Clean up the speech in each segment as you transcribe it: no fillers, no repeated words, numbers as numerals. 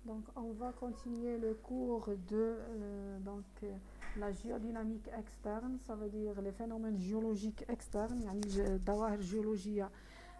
Donc, on va continuer le cours de la géodynamique externe, ça veut dire les phénomènes géologiques externes, يعني الظواهر الجيولوجية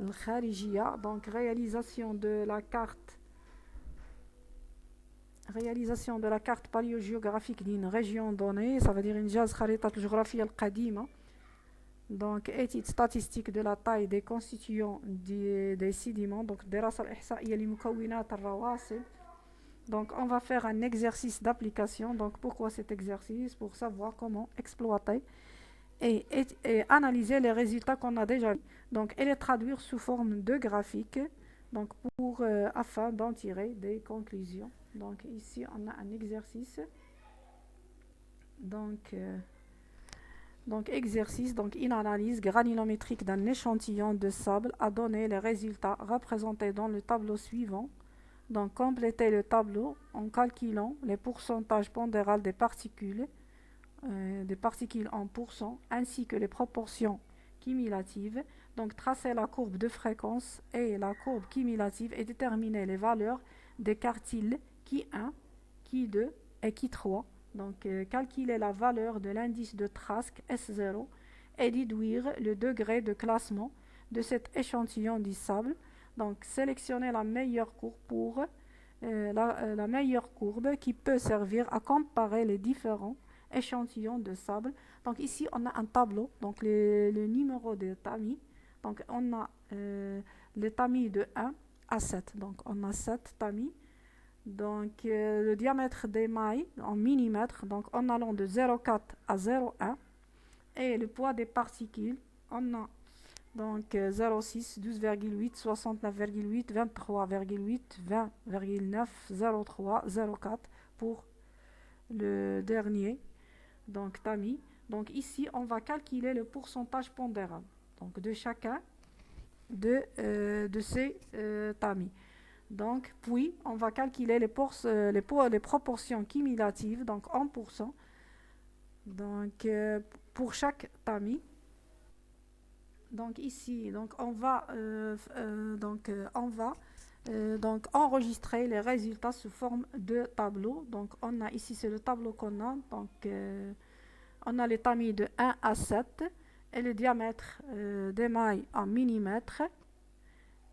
الخارجية. Donc, réalisation de la carte paléogéographique d'une région donnée, ça veut dire إنجاز خريطة الجغرافية القديمة. Donc, étude statistique de la taille des constituants des sédiments, donc الدراسة الإحصائية لمكونات الرواسب. Donc, on va faire un exercice d'application. Donc, pourquoi cet exercice? Pour savoir comment exploiter et analyser les résultats qu'on a déjà. Donc, et les traduire sous forme de graphique. Donc, afin d'en tirer des conclusions. Donc, ici, on a un exercice. Donc, exercice, donc une analyse granulométrique d'un échantillon de sable a donné les résultats représentés dans le tableau suivant. Donc, complétez le tableau en calculant les pourcentages pondérales des particules en pourcents, ainsi que les proportions cumulatives. Donc, tracez la courbe de fréquence et la courbe cumulative et déterminez les valeurs des quartiles qui 1, qui 2 et qui 3. Donc, calculez la valeur de l'indice de Trask S0 et déduire le degré de classement de cet échantillon du sable. Donc, sélectionnez la meilleure courbe la meilleure courbe qui peut servir à comparer les différents échantillons de sable. Donc, ici, on a un tableau, donc le numéro de tamis. Donc, on a les tamis de 1 à 7. Donc, on a 7 tamis. Donc, le diamètre des mailles en millimètres, donc en allant de 0,4 à 0,1. Et le poids des particules, on a donc 0,6, 12,8, 69,8, 23,8, 20,9, 0,3, 0,4 pour le dernier, donc tamis. Donc ici, on va calculer le pourcentage pondéral donc de chacun de ces tamis. Donc, puis, on va calculer les proportions cumulatives, donc en pourcent, donc, pour chaque tamis. Donc ici, donc on va enregistrer les résultats sous forme de tableau. Donc on a ici, c'est le tableau qu'on a. Donc on a les tamis de 1 à 7 et le diamètre des mailles en millimètres.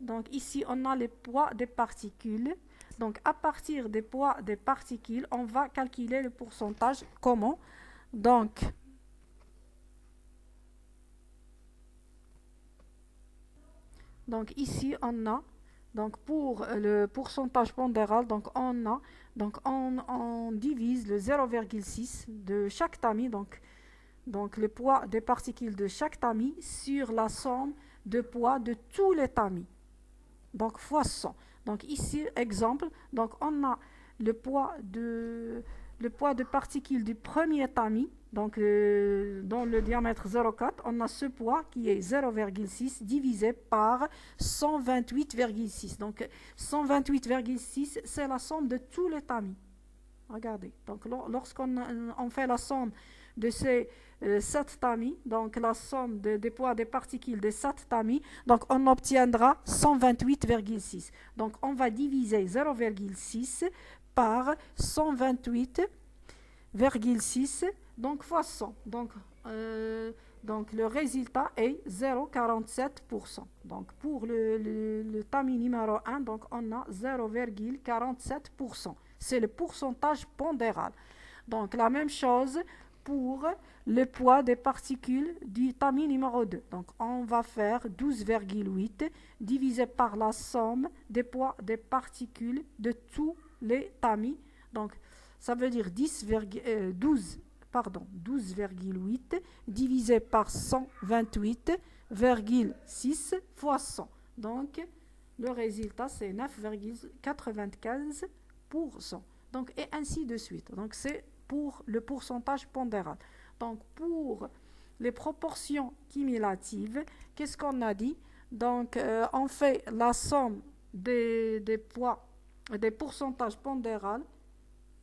Donc ici, on a les poids des particules. Donc à partir des poids des particules, on va calculer le pourcentage. Comment? Donc ici on a pour le pourcentage pondéral, on divise le 0,6 de chaque tamis, donc le poids des particules de chaque tamis sur la somme de poids de tous les tamis. Donc fois 100. Donc ici exemple, donc on a le poids de particules du premier tamis. Donc, dans le diamètre 0,4, on a ce poids qui est 0,6 divisé par 128,6. Donc, 128,6, c'est la somme de tous les tamis. Regardez. Donc, lorsqu'on fait la somme de ces 7 tamis, donc la somme des poids des particules des 7 tamis, donc on obtiendra 128,6. Donc, on va diviser 0,6 par 128,6. Donc, fois 100. Donc, le résultat est 0,47%. Donc, pour le tamis numéro 1, donc, on a 0,47%. C'est le pourcentage pondéral. Donc, la même chose pour le poids des particules du tamis numéro 2. Donc, on va faire 12,8 divisé par la somme des poids des particules de tous les tamis. Donc, ça veut dire 12,8 divisé par 128,6 fois 100. Donc, le résultat, c'est 9,95%. Donc, et ainsi de suite. Donc, c'est pour le pourcentage pondéral. Donc, pour les proportions cumulatives, qu'est-ce qu'on a dit? Donc, on fait la somme des poids, des pourcentages pondérales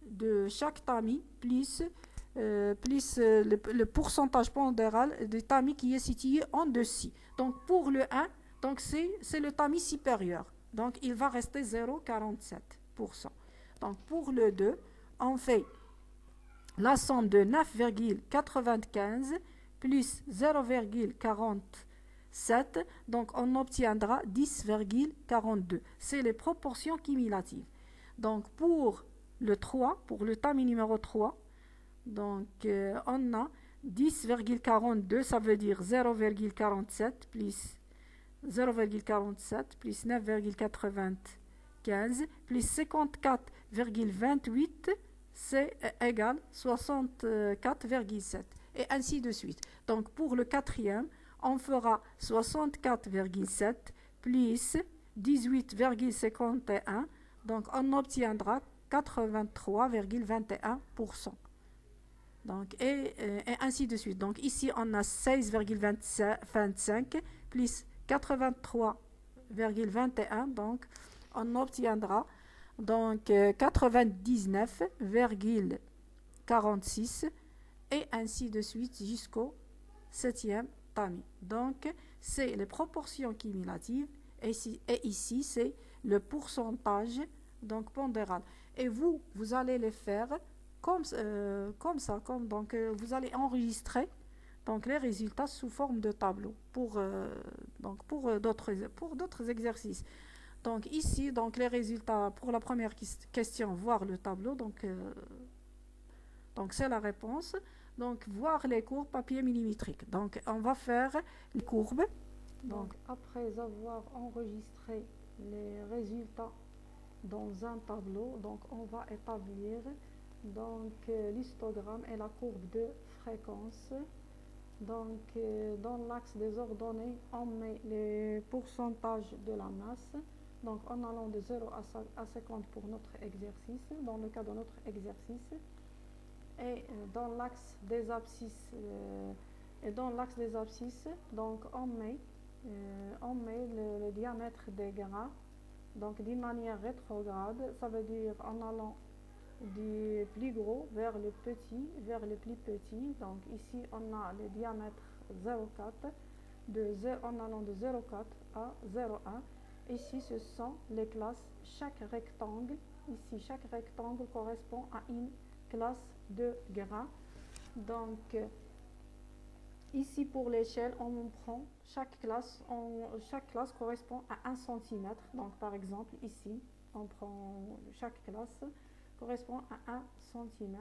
de chaque tamis plus le pourcentage pondéral du tamis qui est situé en dessus. Donc pour le 1, donc c'est le tamis supérieur. Donc il va rester 0,47%. Donc pour le 2, on fait la somme de 9,95 plus 0,47, donc on obtiendra 10,42. C'est les proportions cumulatives. Donc pour le 3, pour le tamis numéro 3, donc on a 10,42, ça veut dire 0,47 plus 9,95 plus 54,28, c'est égal 64,7. Et ainsi de suite. Donc pour le quatrième, on fera 64,7 plus 18,51. Donc on obtiendra 83,21%. Donc, et ainsi de suite. Donc ici, on a 16,25 plus 83,21. Donc, on obtiendra donc 99,46 et ainsi de suite jusqu'au septième tamis. Donc, c'est les proportions cumulatives et ici, c'est le pourcentage donc pondéral. Et vous allez les faire comme ça. Donc, vous allez enregistrer donc, les résultats sous forme de tableau pour d'autres exercices. Donc ici, donc, les résultats pour la première question, voir le tableau. Donc c'est la réponse. Donc voir les courbes papier millimétrique. Donc on va faire les courbes. Donc après avoir enregistré les résultats dans un tableau, donc on va établir donc l'histogramme et la courbe de fréquence. Donc dans l'axe des ordonnées, on met les pourcentages de la masse, donc en allant de 0 à 50 pour notre exercice, dans le cas de notre exercice. Et dans l'axe des abscisses, donc on met le diamètre des grains, donc d'une manière rétrograde, ça veut dire en allant du plus gros vers le petit, vers le plus petit. Donc ici on a le diamètre 0,4 en allant de 0,4 à 0,1. Ici ce sont les classes, chaque rectangle, ici chaque rectangle correspond à une classe de grains. Donc ici pour l'échelle, on prend chaque classe correspond à 1 cm. Donc par exemple ici on prend chaque classe correspond à 1 cm.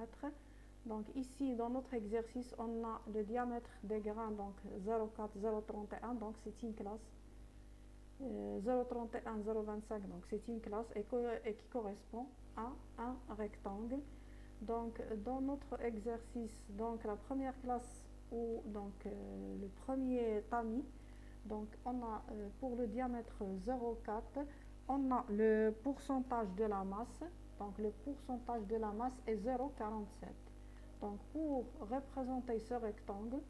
Donc ici dans notre exercice on a le diamètre des grains, donc 0,4, 0,31, donc c'est une classe. 0,31, 0,25, donc c'est une classe et qui correspond à un rectangle. Donc dans notre exercice, donc la première classe ou donc le premier tamis, donc on a pour le diamètre 0,4, on a le pourcentage de la masse. Donc le pourcentage de la masse est 0,47. Donc pour représenter ce rectangle,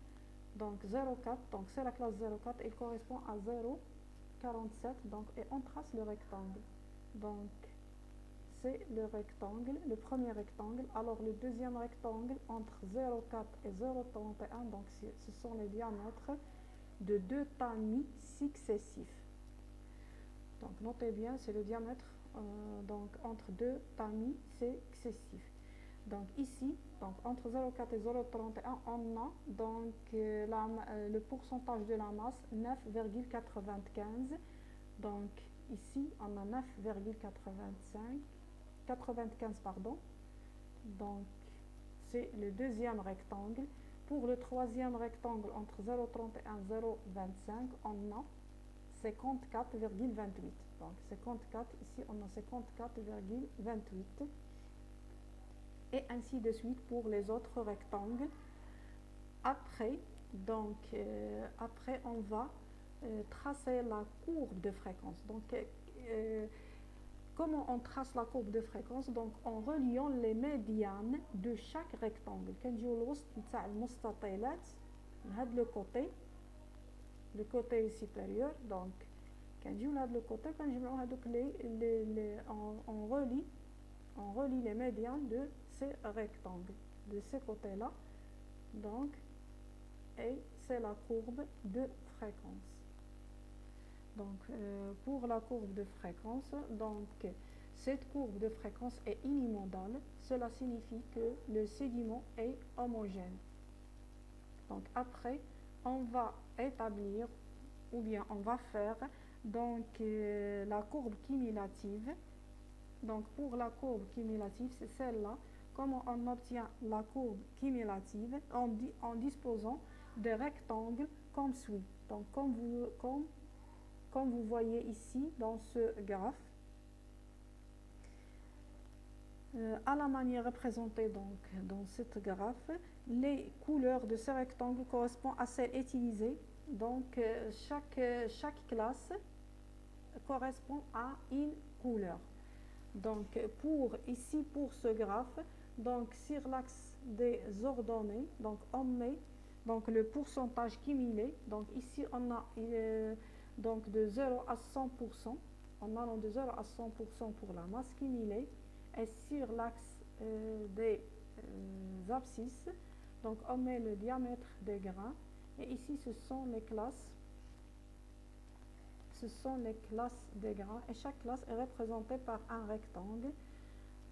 donc 0,4, donc c'est la classe 0,4, il correspond à 0,47, donc et on trace le rectangle. Donc c'est le rectangle, le premier rectangle. Alors le deuxième rectangle entre 0,4 et 0,31, donc ce sont les diamètres de deux tamis successifs. Donc notez bien, c'est le diamètre donc entre deux tamis successifs. Donc ici, donc entre 0,4 et 0,31, on a donc le pourcentage de la masse 9,95. Donc ici, on a 9,95 pardon. Donc c'est le deuxième rectangle. Pour le troisième rectangle entre 0,31 et 0,25, on a 54,28. Donc 54, ici on a 54,28. Et ainsi de suite pour les autres rectangles. Après, donc, après on va tracer la courbe de fréquence. Donc, comment on trace la courbe de fréquence? Donc, en reliant les médianes de chaque rectangle. Le côté supérieur, donc, le côté, on relie les médianes de ces rectangles, de ce côté-là. Donc, et c'est la courbe de fréquence. Donc, pour la courbe de fréquence, donc, cette courbe de fréquence est unimodale, cela signifie que le sédiment est homogène. Donc après, on va établir ou bien on va faire donc la courbe cumulative. Donc pour la courbe cumulative, c'est celle-là. Comment on obtient la courbe cumulative en disposant des rectangles comme suit. Donc comme vous voyez ici dans ce graphe, à la manière représentée donc dans cette graphe, les couleurs de ce rectangle correspondent à celles utilisées. Donc chaque classe correspond à une couleur. Donc ici pour ce graphe, donc sur l'axe des ordonnées, donc on met donc le pourcentage cumulé. Donc ici on a donc de 0 à 100%, en allant de 0 à 100% pour la masse cumulée. Et sur l'axe des abscisses, donc on met le diamètre des grains. Et ici ce sont les classes. Ce sont les classes des grains et chaque classe est représentée par un rectangle.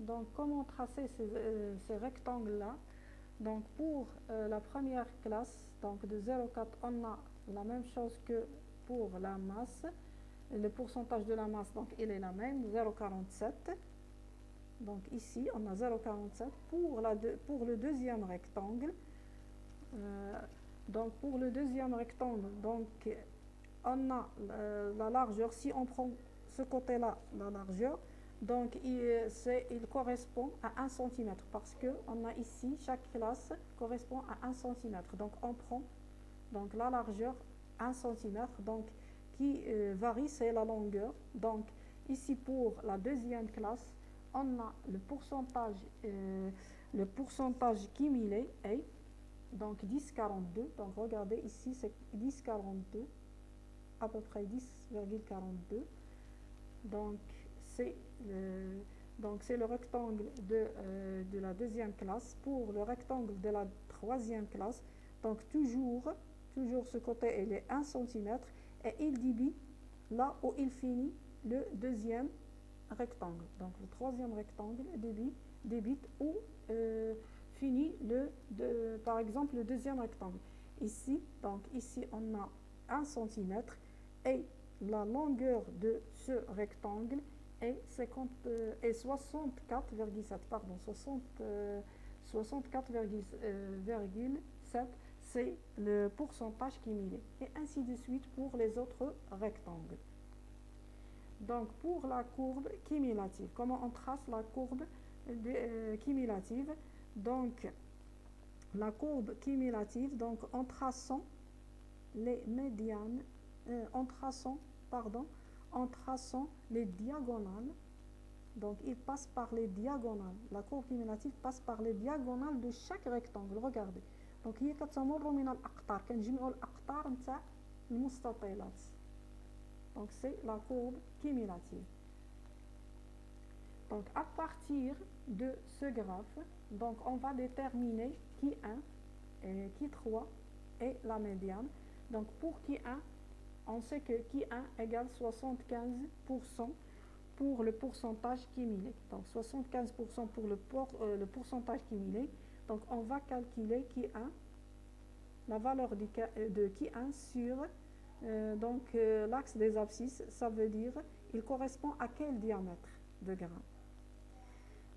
Donc comment tracer ces rectangles-là? Donc pour la première classe, donc de 0,4, on a la même chose que pour la masse. Le pourcentage de la masse, donc il est la même, 0,47. Donc ici, on a 0,47 pour le deuxième rectangle. Donc pour le deuxième rectangle, donc on a la largeur. Si on prend ce côté-là, la largeur, donc il correspond à 1 cm parce que on a ici, chaque classe correspond à 1 cm. Donc on prend donc la largeur 1 cm, donc qui varie, c'est la longueur. Donc ici pour la deuxième classe, on a le pourcentage cumulé est donc 10,42. Donc regardez ici, c'est 10,42, à peu près 10,42. Donc c'est le rectangle de la deuxième classe. Pour le rectangle de la troisième classe, donc toujours ce côté il est 1 cm et il débite là où il finit le deuxième rectangle. Donc le troisième rectangle débite où finit par exemple le deuxième rectangle. Ici, donc ici on a 1 cm et la longueur de ce rectangle est 64,7, pardon, 64,7, c'est le pourcentage cumulé. Et ainsi de suite pour les autres rectangles. Donc pour la courbe cumulative, comment on trace la courbe cumulative? Donc la courbe cumulative, donc en traçant les médianes, en traçant les diagonales. Donc il passe par les diagonales. La courbe cumulative passe par les diagonales de chaque rectangle. Regardez. Donc هي كتمر من الأقطار، كنجمعوا الأقطار نتاع المستطيلات. Donc c'est la courbe cumulative. Donc à partir de ce graphe, donc on va déterminer qui 1 et qui 3 est la médiane. Donc pour qui 1, on sait que qui 1 égale 75% pour le pourcentage cumulé. Donc 75% pour le pourcentage cumulé. Donc on va calculer qui 1, la valeur de qui 1 sur l'axe des abscisses. Ça veut dire il correspond à quel diamètre de grain?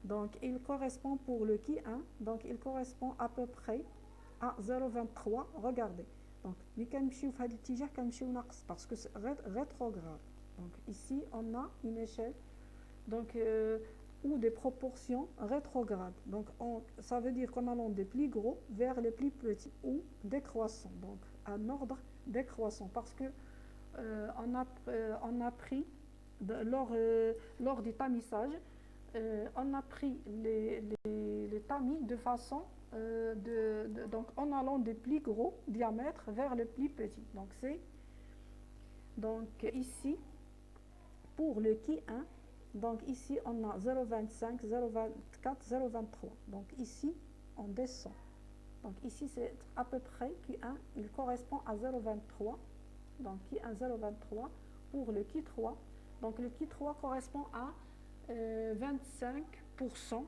Donc il correspond pour le qui 1, donc il correspond à peu près à 0,23. Regardez. Donc parce que c'est rétrograde. Donc ici on a une échelle donc ou des proportions rétrogrades. Donc ça veut dire qu'en allant des plus gros vers les plus petits ou décroissant. Donc un ordre décroissant parce que on a pris lors du tamissage, on a pris les tamis de façon donc en allant des plus gros diamètres vers les plus petits. Donc c'est ici pour le qui 1, donc ici on a 0,25, 0,24, 0,23. Donc ici on descend. Donc ici c'est à peu près qui 1, il correspond à 0,23. Donc qui 1, 0,23 pour le qui 3. Donc le qui 3 correspond à 25%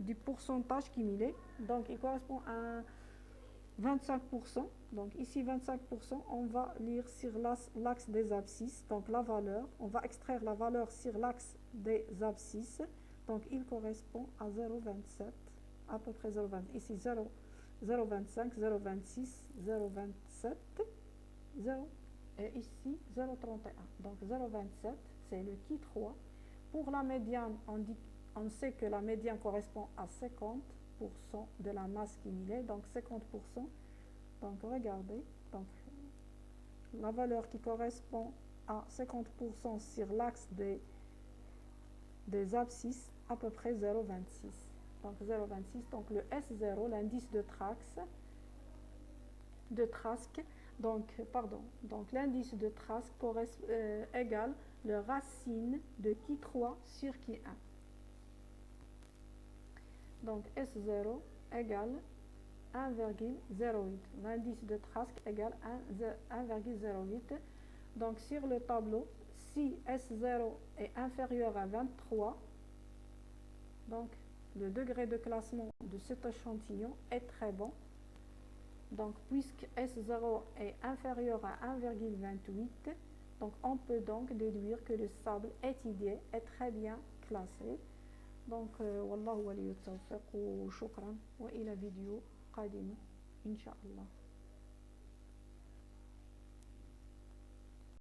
du pourcentage cumulé. Donc, il correspond à 25%. Donc, ici, 25%, on va lire sur l'axe des abscisses. Donc, la valeur, on va extraire la valeur sur l'axe des abscisses. Donc, il correspond à 0,27, à peu près 0,20. Ici, 0,25, 0,26, 0,27, 0, et ici, 0,31. Donc, 0,27, c'est le qui 3. Pour la médiane, on sait que la médiane correspond à 50% de la masse cumulée, donc 50%. Donc regardez, donc, la valeur qui correspond à 50% sur l'axe des abscisses, à peu près 0,26. Donc 0,26, donc le S0, l'indice de Trask, donc l'indice de Trask égale le racine de qui 3 sur qui 1. Donc S0 égale 1,08. L'indice de Trask égale 1,08. Donc sur le tableau, si S0 est inférieur à 23, donc le degré de classement de cet échantillon est très bon. Donc puisque S0 est inférieur à 1,28, donc on peut donc déduire que le sable étudié est très bien classé. Donc والله ولي التوفيق وشكرا وإلى فيديو قادم إن شاء الله.